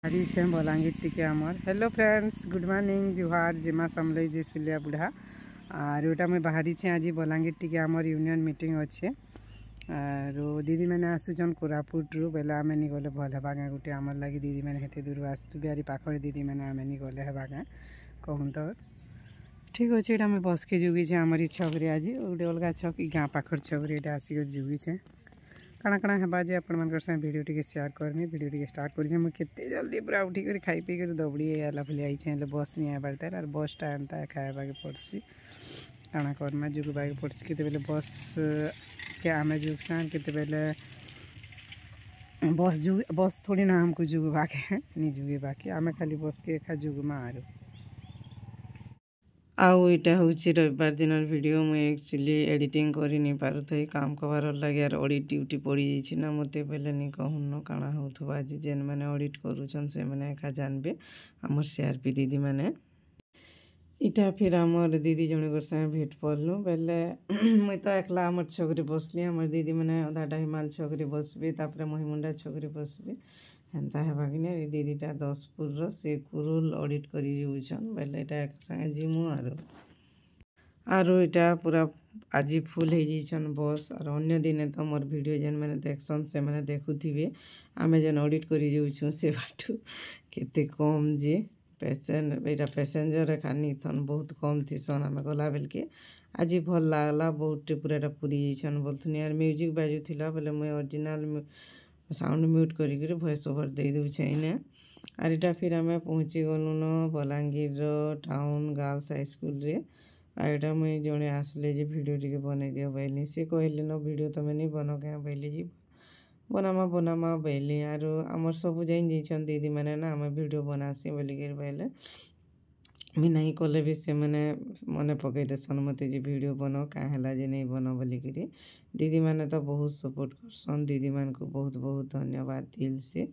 बाहरी छे बलांगीर टिके आमर। हेलो फ्रेंड्स, गुड मॉर्निंग, जुहार, जिमा समले जी सुलिया बुढ़ा। और ओटा मैं बाहरी छे आज बलांगीर टिके आमर यूनियन मीटिंग अच्छे। और दीदी मैंने आसुचन कोरापुट रु बेले आम नहीं गले भल हेबा गोटे आमर लगी दीदी मैंने हेते दूर आसतु बिहारी पाखे दीदी मैंने आम नहीं गले हेबा कहूँ तो ठीक अच्छे। यहाँ मैं बस के जुगी आमरी छकरे आज गोटे अलग छक गाँ पाखर छकरे यहाँ आसिक जुगी छे काଣା काଣା हेबा जे आपण मानकर संग वीडियो टिके शेयर करमी। वीडियो टिके स्टार्ट करिछे। मु केते जल्दी पूरा उठी कर खाई पी कर दौड़ी आला फली आई छे। बस नहीं आबार तार और बस टा एंता खाइबा के पड़सी काଣା करमा जुगबा के पड़सी। केते बेले बस के आमे जुगसान केते बेले बस थोड़ी ना हमको जुगबा के नहीं जुगबा के आमे खाली बस के खा जुगमा आरो। आउ इटा हूँ रविवार दिन वीडियो मुझे एक्चुअली एडिटिंग करी नहीं पार थे काम कबार लगे यार ऑडिट ड्यूटी पड़ी जाइए ना मत पहले नहीं कहून काଣା हो आज जेन मैंने ऑडिट करुचन से मैंने एका जानबे आमर सीआरपी दीदी मैंने इटा फिर आमर दीदी जन संगे भेट पड़लु बेले मुई तो एकला आमर छकरी बसली आमर दीदी मैंने अधाटा हिमाल छकरी बसबे तापर महिमुंडा छकरी बसबे हेन्ता हेबा कि दीदीटा 10पुर से कुरुल ऑडिट करी जाऊन बेले एक संगे जिमु आरो इटा पूरा आज फुल हो जाइछन बस। और अन्य दिन तो मोर वीडियो जेन मैंने देखसन से मैंने देखुथिबे आमे जेन ऑडिट करी जाऊँ से बाटू केते कम जे पेसेंट एटा पैसेंजर खानी थन बहुत कम थीसन आमे गला बेल के आज भल लागला बहुत पूरा पूरी जाइछन बोलथुन यार म्यूजिक बाजुथिला बोले मुई ओरिजिनल साउंड म्यूट करी वॉइस ओवर दे दूचे इने। और इटा फिर आम पहुँची गलु न Balangir town girls high school रे। और मुई जड़े आसले जे वीडियो टिके बनई दियो बैली सी कहले न वीडियो तुम नहीं बन क्या बैली जी बनामा बैली। और आमर सब जाइन जाइछन दीदी मैंने ना आम वीडियो बनासी बोलिक बैले मुझे नहीं कले भी से मैंने मन पकई देसन मत जे वीडियो बनो क्या है जे नहीं बनो बोलिक दीदी मैंने तो बहुत सपोर्ट करसन। दीदी मान को बहुत बहुत धन्यवाद दिल से।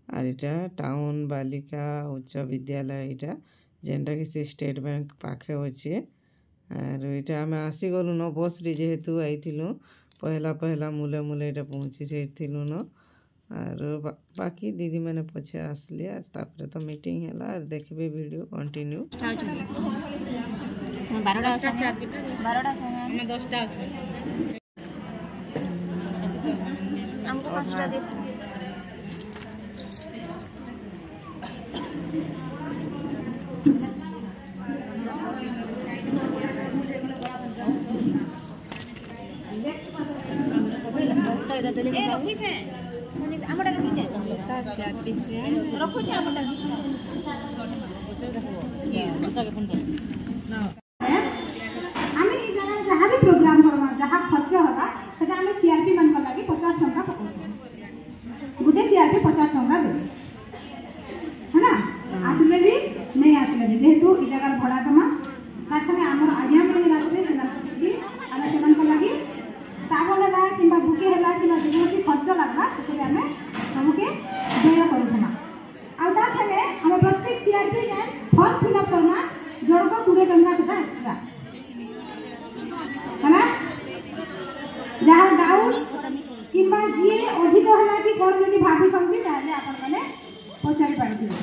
और इटा टाउन बालिका उच्च विद्यालय इटा जेनटा कि से स्टेट बैंक पाखे अच्छे। और इटा आम आसीगलु न बस रे जेहेतु आईलु पहला मुले मुले इटा पहुँची से न। और बाकी दीदी मैंने पछे आसली और तापर तो मीटिंग है और देखबे वीडियो कंटिन्यू प्रोग्राम करवा जहाँ खर्च होगा सेटा हमें सीआरपी मान लगी 50 टंका पकड़ गोटे सीआरपी 50 टंका दे है ना आसले भी नहीं आसले भी जेहेतु ई जगह भड़ा दमा तार संगे हमर आज्ञा पड़े आसले सेना किछि आमे सेमान को लगी टावल हला किबा बुके हला किबा जेसी खर्च लागला सेते हमें सबके देय करथना। आ ता संगे हम प्रत्येक सीआरपी के फॉर्म फिल अप करना जणको 20 टंका सेटा एक्स्ट्रा है जहाँ डाउन किंबा जी अधिक है कि कौन यदि भाभी संगी ताले आपण माने पचारि पाइथिबे।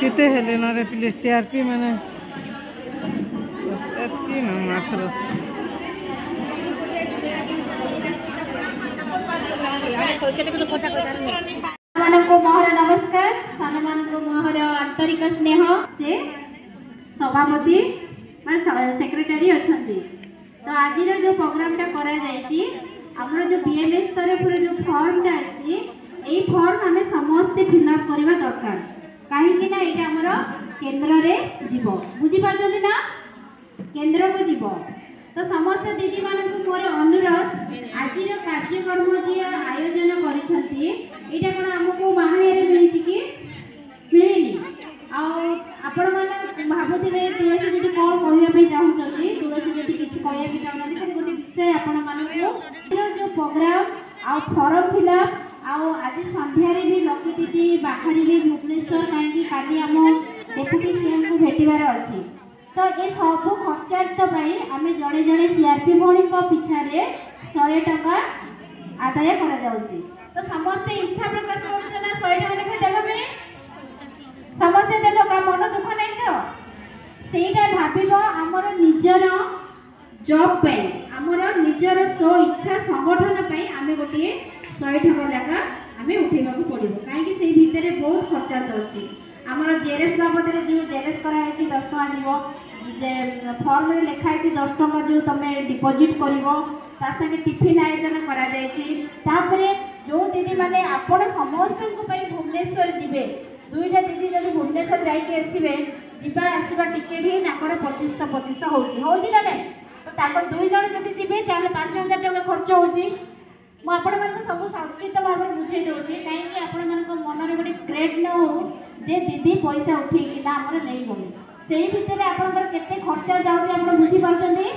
केते हेले न रे प्लीज सीआरपी माने एतकी न मात्र मानको मोहर नमस्कार सान मानको मोहर आंतरिक स्नेह से सभापति मान सेक्रेटरी अछंती। तो आज जो प्रोग्राम टा करा जायछि हमर जो बीएमएस तरफ जो फॉर्म टा आछि एई फॉर्म हमें समस्त फिलअप करबा दरकार काहे कि ना एटा हमर केंद्र रे जीवो बुझी पाछथि ना केंद्र को जीवो। तो समस्त दीदी मानक मोर अनुरोध आज कार्यक्रम जी आयोजन करिसथि एटा कोन हमको माहाणी रे मिलिछि कि मिलिनी आपण माने भाबुथिबे तुलसी दीदी कोन कहया पे चाहउछथि तुलसी दीदी किछ कहया पे चाहउनाथि खाली गोटे विषय आपण मानक जो प्रोग्राम आ फॉर्म फिलअप आ आज संध्या रे भी लकी दीदी बाहरी भी भुवनेश्वर काहे काली हम डेप्यूटी सीएम को भेटिबार अछि। तो ये सब खर्चार्थ आम जड़े जड़े सीआरपी भौणी पिछा 100 टका आदाय करा जाउची। तो समस्त इच्छा प्रकाश करछ ना 100 टका लेखा देबा पे समस्त देलो का मन दुख नै तो सेटा भाबिबो हमर निजर जॉब पे हमर निजर स्व इच्छा संगठन पे आमे गोटे 100 टका लेखा आमे उठेबा को पड़िबो काहे कि सेही भितरे बहुत खर्चा होची। हमर जेरेस बाबद रे जो जेरेस करा है 10 टका जीवो जे फॉर्म रे लिखा है 10 टका जो तमे डिपॉजिट करिवो ता संगे टिफिन आयोजन करा जायछि। तापरे जो दीदी माने आपण समस्त को पई भुवनेश्वर जिवे दुईटा दीदी जदी भुवनेश्वर जाई के आसीबे जिबा आसीबा टिकेट ही ताकर 2500 होची ना नै तो ताकर दुई जण जदी जिबे ताले 5000 टका खर्च होची। मु आपण मन सब संकीर्त भाव बुझाई दउछि काहे कि आपण मन को मन रे गोटे क्रेड न हो जे दीदी पैसा उठी कि ना हमर नै गले सेही भितरे आपनकर केते खर्चा जाउछि आपण बुझी पाछन्ती।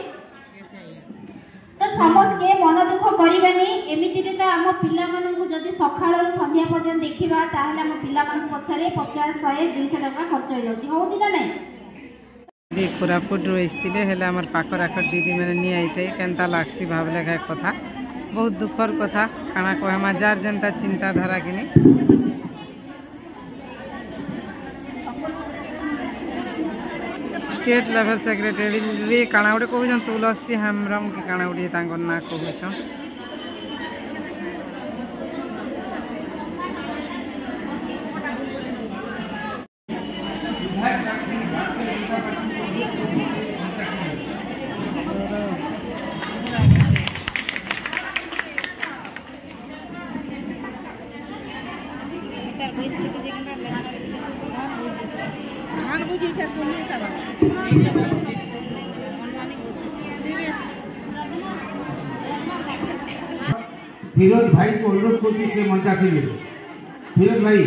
तो समस्त के मन दुख करिबानी एमिति रे त हम पिल्ला मानन को जदी सखाळ रे संध्या पर्यंत देखिबा ताहले हम पिल्ला मानन पछरे 50 100 200 टका खर्च हो जाउछि होउछि ना नै। दे कोरापुट रो स्थिले हेला हमर पाखर आखर दीदी माने नि आइते केनता लागसी भाबले का कथा बहुत दुखर कथा काना को हम जार जनता चिंता धारा किनी स्टेट लेवल सेक्रेटरी रे काना उडे कहउछन तुलसी हेम्ब्रम के काना उडे तांकर ना कहउछन। फिरोज भाई को अनुरोध करती से मंचा से मिले। फिरोज भाई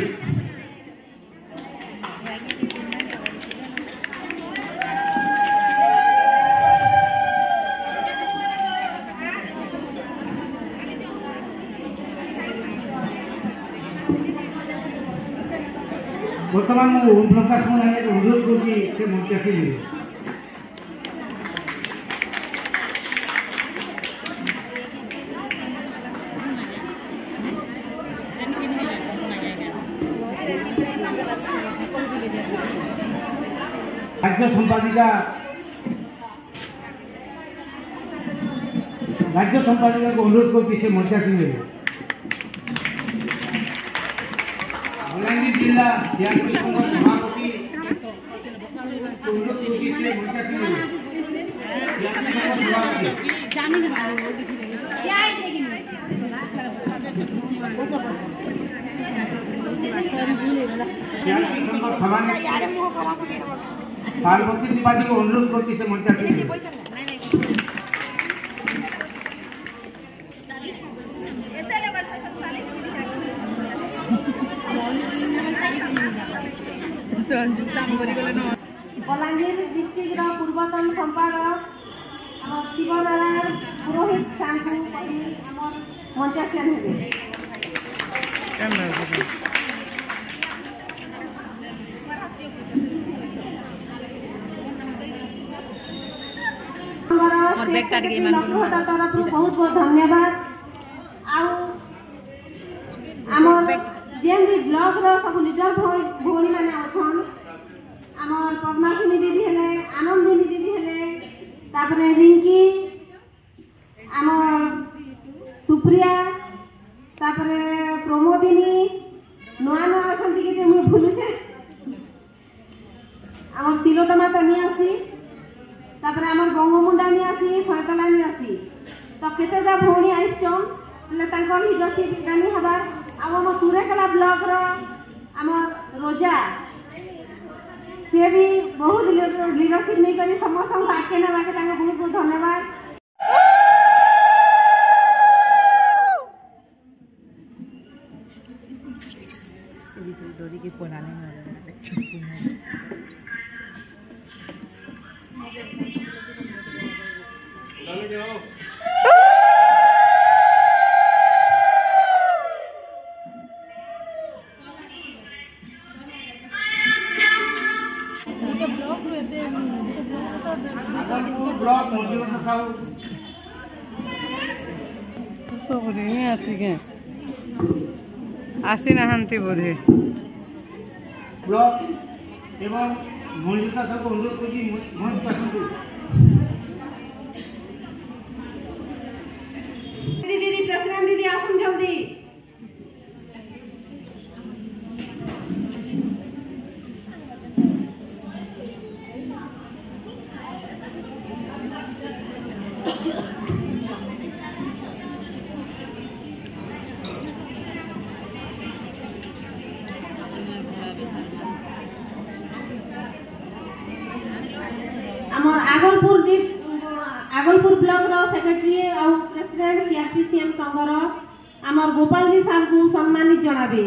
बर्तमान ओम प्रकाश मोहन अनुरोध करती से मंचा से मिले। राज्य संपादिका को अनुरोध करती से मंचा से मिले। बलांगीर जिला सीआरपी संघ सभापति अनुरोध करती से मंचा से मिले। सीआरपी संघ सभापति पार्वती त्रिपाठी को अनुरोध करती से मंचा से बलांगीर डिस्ट्रिक्ट पूर्वतन संपादक शिवनारायण पुरोहित सानू मंचा से तरफ बहुत बहुत धन्यवाद। जेन भी ब्लॉक रो सब लीडर भौणी माने अछन आमर पद्मासिनी दीदी हेले आनंदिनी दीदी हेले तापरे रिंकी आमर सुप्रिया तापरे प्रमोदिनी नुआ नुआ अछंती के मु भूलुछे आमर तिलोतमा तो नि आसी तापरे आमर गंगमुंडा नि आसी सयतला नि आसी तो केतेटा भौणी आइछन ले तांकर लीडरशिप गानी हबार आम सुरेखला ब्लॉक रो आमर रोजा से भी बहुत लीडरशिप नहीं करी समस्त आगे ना आगे बहुत बहुत धन्यवाद। सब ଆସିକେ ଆସିନାହାନ୍ତି ବୋଧେ। ବ୍ଲକ ଏବଂ ମଣ୍ଡିତା ସବୁ ଅନୁରୋଧ କରୁଛି ମଞ୍ଚ ଆସନ୍ତୁ। दीदी प्रेसिडेंट दीदी आसन जल्दी। आमर आगलपुर ब्लॉक रो सेक्रेटरी और प्रेसिडेंट सीआरपीसीएम संघर आमर गोपाल जी सार को सम्मानित जनाबे।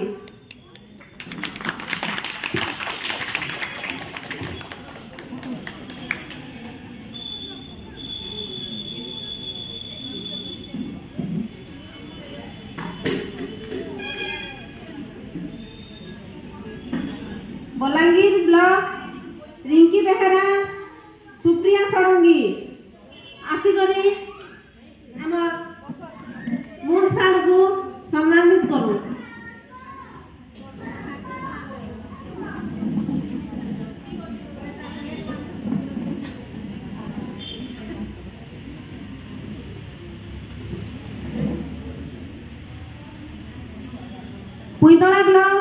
बलांगीर ब्लॉक रिंकी बेहरा सुप्रिया षडंगी आसिकरी आमर मूड सार को सम्मानित करूँ। पुईतला ब्लॉक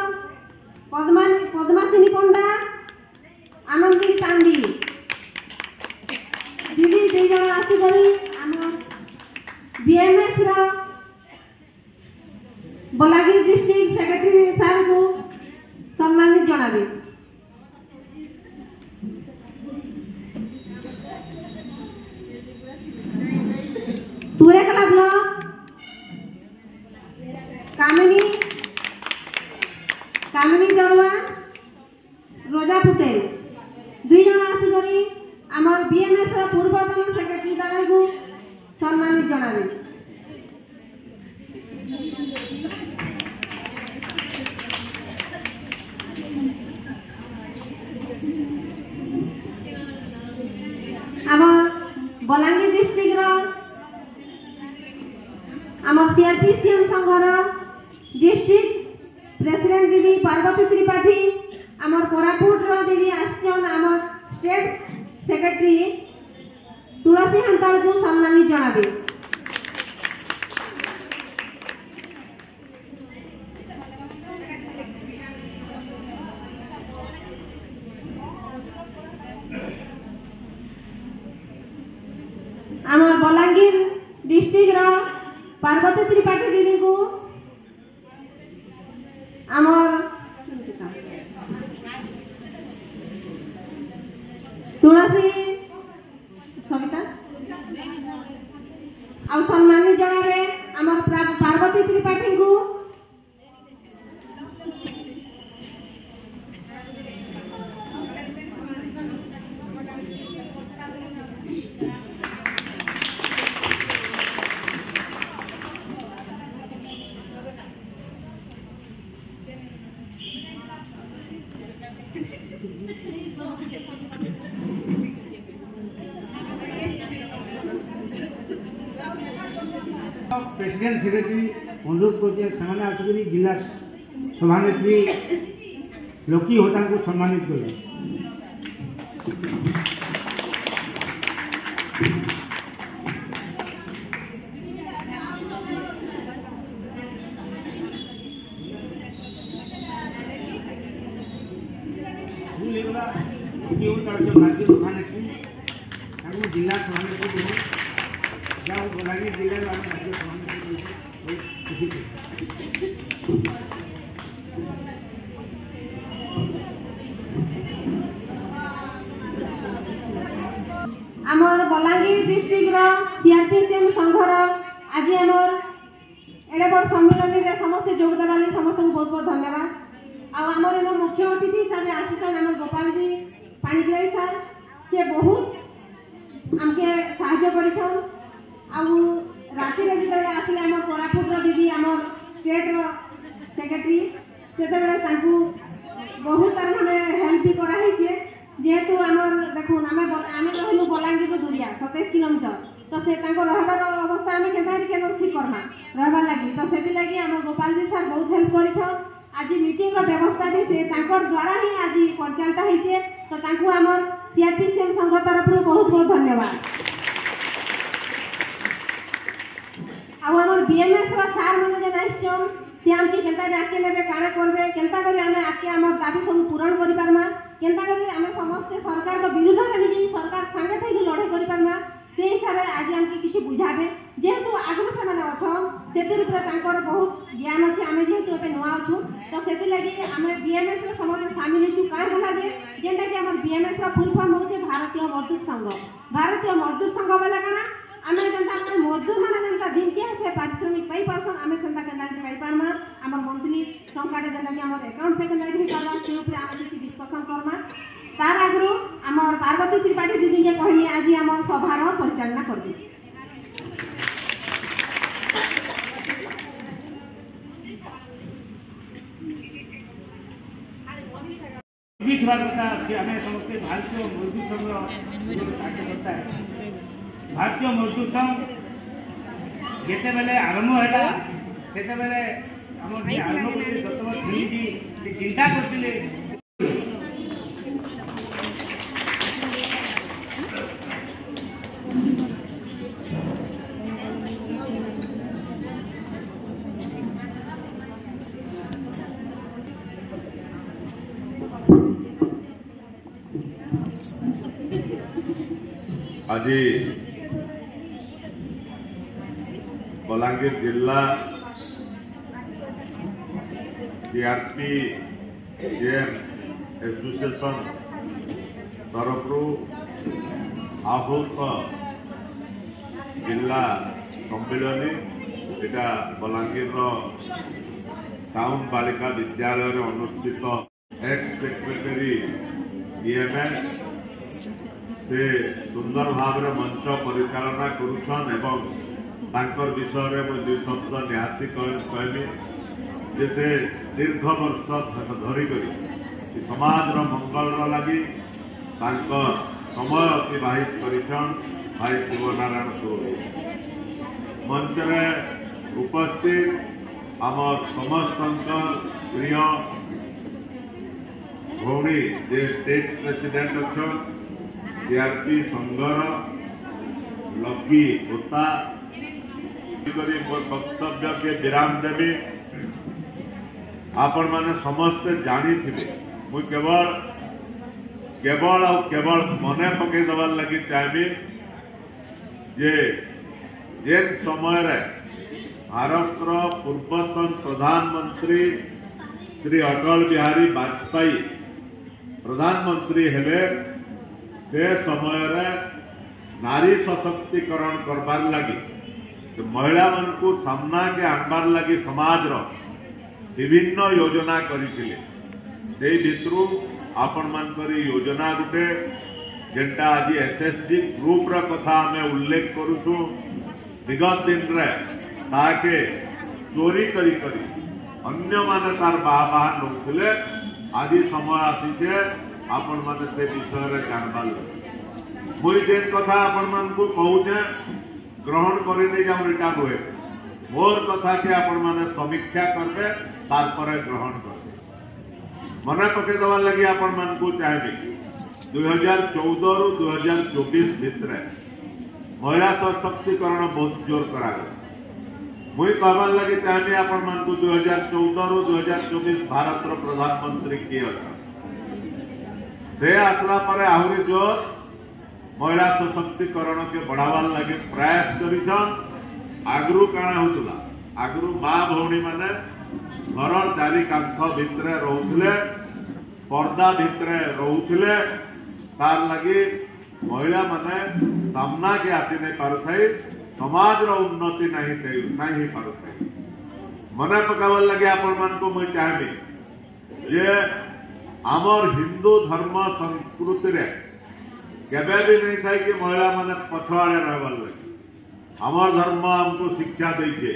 पद्मासिनी पंडा आनंदी पांडी दीदी दुई जन आसिकरी आम बीएमएस रो बलांगीर डिस्ट्रिक्ट सेक्रेटरी सार को सम्मानित जनाबे। तुरेकला ब्लॉक कामिनी दरवा रोजा पटेल दुई जन आसिकरी आमर बीएमएस रो पूर्वतन सेक्रेटरी दादा को सम्मानित जनाबे। आमर बलांगीर डिस्ट्रिक्ट रो आमर सीआरपीसीएम संघर डिस्ट्रिक्ट प्रेसिडेंट दीदी पार्वती त्रिपाठी आमर कोरापुट रो दीदी आसन आमर स्टेट सेक्रेटरी तुलसी हंताल को सम्मानित जनाबे। आमर बलांगीर डिस्ट्रिक्ट रो पार्वती त्रिपाठी दीदी को आमर तुलसी सविता और सम्मानित जनाबे आमर पार्वती त्रिपाठी को प्रेसिडेंट सेक्रेटरी अनुरोध करते से आसिक जिला सभानेत्री लकी होता को सम्मानित करें। राज्य सभानेत्री जिला सभानेत्री जहाँ बलांगीर जिले में राज्य सभानेत्री खुशी आमर बलांगीर डिस्ट्रिक्ट रो सीआरपीसीएम संघर आज आमर एडे बड़ सम्मेलन रे समस्त योगदान वाली समस्त को बहुत बहुत धन्यवाद। आमर इन मुख्य अतिथि हिसाब से आसीचन आमर गोपाल जी पाणिग्राही सर से बहुत आमके साहाय्य करिछन। राति रे जिते आसिले आम कोरापुट रो दीदी आमर स्टेट रो सेक्रेटरी से बहुत माने हेल्प भी कराई जेहेतु आमर देखुन आम कहलु बलांगीर दूरिया 27 किलोमीटर तो से रहबार अवस्था आम के ठीक करमा रहबार लगी तो से लगी आम गोपाल जी सर बहुत हेल्प कर आज मीटिंग व्यवस्था भी से द्वारा ही आज परिचालित होइए तो आम सीआरपीसीएम संघ तरफ बहुत बहुत धन्यवाद। आम बीएमएस सार मैंने आसछन सी आमके केन्ता आगे नेबे काଣା करबे केन्ता करी आमे आके आम दाबी सब पूरण करि पारमा केन्ता करी आमे समस्त सरकार को विरुद्ध रे निजी सरकार संगे थई लड़ाई करि पारमा से हिसाब से आज आमके किछि बुझाबे जेहेतु आगु से माने अछन सेतिर ऊपर तांकर बहुत ज्ञान अछि आमे जेहेतु एबे नुआ अछु तो सेति लागि आमे बीएमएस रे समस्त शामिल हेचु काय होला जे जेंटा कि हमर बीएमएस रा फुल फॉर्म होचे भारतीय मजदूर संघ। भारतीय मजदूर संघ वाला काଣା आमे जनता माने मजदूर माने जनता दिन के से पारिश्रमिक पाई परसन आमे संता केना पाई पारमा हमर मंथली टंकाटे देला कि हमर अकाउंट पे केना करबा से ऊपर आमे किछि डिस्कशन करबा तार आगु हमर पार्वती त्रिपाठी दीदी के कहनी आज हम सभार परिचालना करबी। भारतीय मजदूर संघ जिते बेले आरंभ है से आरंभ कर चिंता करते आज बलांगीर जिला सीआरपी एसोसिएशन तरफ आहूत जिला सम्मिलनी एटा Balangir town Balika Vidyalaya अनुष्ठित x secretary EMS से सुंदर भाव मंच परिचालना करुछन एवं तांकर विषय में दुई शब्द निहाती कहली जे से दीर्घ वर्ष धरिक समाज मंगल लगी समय अतिबाहित करिछन भाई शिवनारायण सुरई मंच में उपस्थित आम समस्त प्रिय भौणी जे स्टेट प्रेसिडेंट अच्छा सीआरपी संघर लकी होता वक्तव्य के विराम देवी आपण मैंने समस्ते जानी थे मुझे केवल केवल और केवल मने पकई दबार लगी चाहिए जे जेन समय भारत पूर्वतन प्रधानमंत्री श्री अटल बिहारी वाजपेयी प्रधानमंत्री हेले से समय नारी सशक्तिकरण करबार लगी तो महिला मान को सामना के आनबार लगी समाज विभिन्न योजना करते भितर आपण मान योजना गुटे जेनटा आज एसएसजी ग्रुप रा कथा आमे उल्लेख करूँ विगत दिन रे ताके चोरी करी करी अन्य माने तार बाहा नौले आज समय आसीचे आपण माने से विषय रे जानबार मुई जेन कथा आपण मान को कहूचे ग्रहण करी नहीं जाऊँ इटा नुहे मोर कथा के आपण माने समीक्षा करबे तार परे ग्रहण करबे मने पके दवार लगी आपण मान को चाहिए 2014 रु 2024 भितर महिला सशक्तिकरण बहुत जोर करा मुई कहबार लगी चाहिए आपण मान को 2014 रु 2024 भारत रो प्रधानमंत्री किए अच्छा से आसला परे आहुरी जोर महिला सशक्तिकरण के बढ़ावार लगे प्रयास करिछन आगरू काना होतला आगरू माँ भौणी माने घर चारि कांथ भितर रहउथिले पर्दा भितर रहउथिले तार लगी महिला माने सामना के आसी नहीं पारुथाई समाज रो उन्नति नहीं पारुथाई मने पकावर लगे आपण मान को मुई चाहबी जे आमर हिंदू धर्म संस्कृति रे केबे भी नहीं था कि महिला माने पछवाड़े रहबार लगे आमर धर्म हमको शिक्षा देछे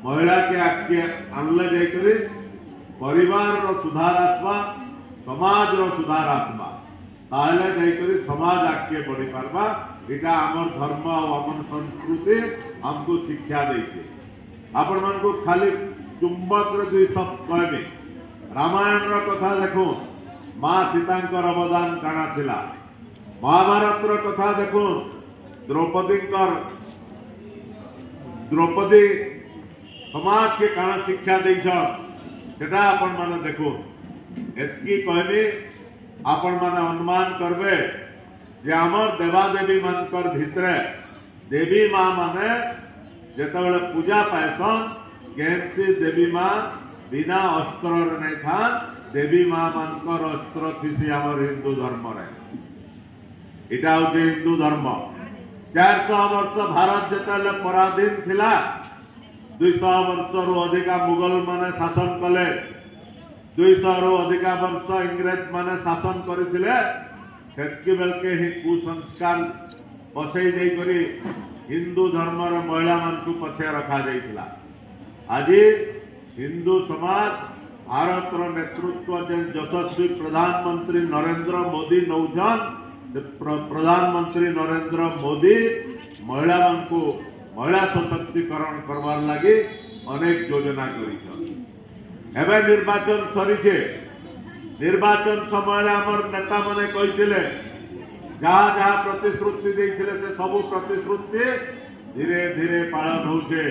महिला के आगे आनले जाइकरी परिवार रो सुधार आत्मा समाज रो सुधार आत्मा ताहले जाइकरी समाज आगे बढ़ी पारबा इटा आमर धर्म और आमर संस्कृति हमको शिक्षा देते आपण मान को खाली चुंबक दुई शब्द कहबे रामायण कथा देखो माँ सीता अवदान काना थिला महाभारत कथा देखो द्रौपदी समाज के काना शिक्षा देटा आपण माने देखो एतकी कहबे आपण माने अनुमान करबे जे आमर देवादेवी मानकर भितरे देवी माँ माने जेतबेले पूजा पाइसन केमसी देवी माँ बिना अस्त्र नहीं था देवी माँ मानकर अस्त्र थी आमर हिंदू धर्म रे इटा हूँ हिंदू धर्म 400 वर्ष भारत जेतबेले पराधीन थिला 200 वर्ष रु अधिका मुगल माने शासन कले 200 रु अधिका वर्ष इंग्रेज माने शासन करथिले सेतकी बेलके ही कुसंस्कार बसई दे करी हिंदू धर्म महिला मान को पछे रखा जाइथिला आज हिंदू समाज भारत नेतृत्व यशस्वी प्रधानमंत्री नरेंद्र मोदी नौजन प्रधानमंत्री नरेंद्र मोदी महिला मान को महिला सशक्तिकरण करवार लगी अनेक योजना करें निर्वाचन सरीचे निर्वाचन समय आमर नेता माने कहिथिले जहाँ जहाँ प्रतिश्रुति देइथिले से सबु प्रतिश्रुति धीरे धीरे पालन होचे।